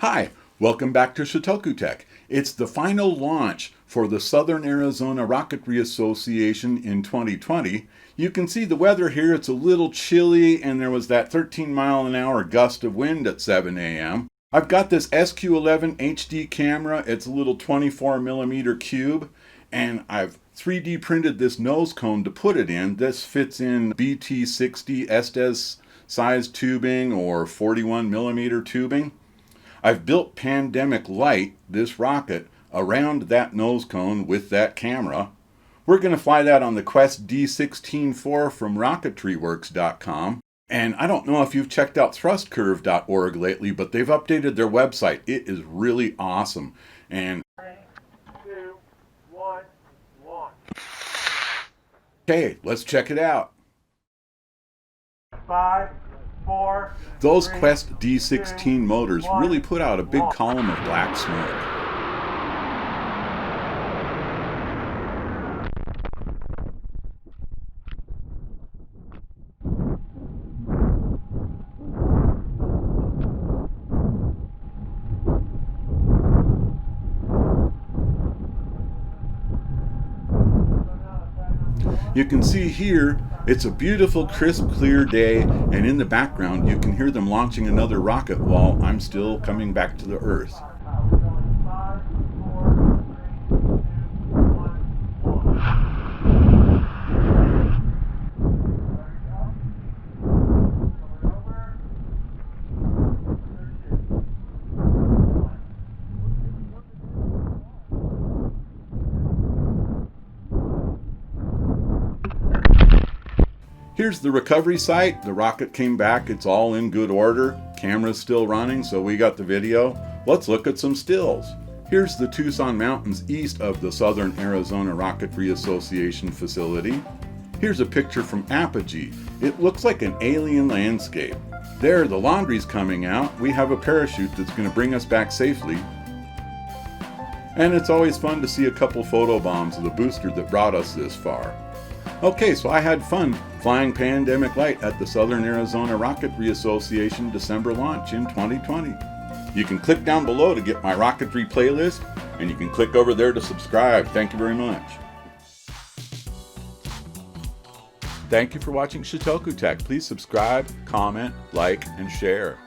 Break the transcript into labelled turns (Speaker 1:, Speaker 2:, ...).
Speaker 1: Hi, welcome back to Shitoku Tech. It's the final launch for the Southern Arizona Rocketry Association in 2020. You can see the weather here, it's a little chilly and there was that 13-mile-an-hour gust of wind at 7 a.m. I've got this SQ11 HD camera, it's a little 24mm cube, and I've 3D printed this nose cone to put it in. This fits in BT60 Estes size tubing or 41mm tubing. I've built Pandemic Lite, this rocket, around that nose cone with that camera. We're going to fly that on the Quest D16-4 from rocketryworks.com. And I don't know if you've checked out thrustcurve.org lately, but they've updated their website. It is really awesome. And
Speaker 2: 3, 2, 1, 1.
Speaker 1: Okay, let's check it out.
Speaker 2: 5, 4.
Speaker 1: Those
Speaker 2: 3,
Speaker 1: Quest D16
Speaker 2: 2,
Speaker 1: motors
Speaker 2: 1,
Speaker 1: really put out a big
Speaker 2: 1.
Speaker 1: column of black smoke. You can see here, it's a beautiful, crisp, clear day, and in the background you can hear them launching another rocket while I'm still coming back to the Earth.
Speaker 2: We're going 5, 4, 3, 2, 1, 1. Coming over. 3, 2, 1.
Speaker 1: Here's the recovery site. The rocket came back, it's all in good order. Camera's still running, so we got the video. Let's look at some stills. Here's the Tucson Mountains east of the Southern Arizona Rocketry Association facility. Here's a picture from Apogee. It looks like an alien landscape. There, the laundry's coming out. We have a parachute that's going to bring us back safely. And it's always fun to see a couple photobombs of the booster that brought us this far. Okay, so I had fun flying Pandemic Lite at the Southern Arizona Rocketry Association December launch in 2020. You can click down below to get my rocketry playlist, and you can click over there to subscribe. Thank you very much. Thank you for watching Shitoku Tech. Please subscribe, comment, like, and share.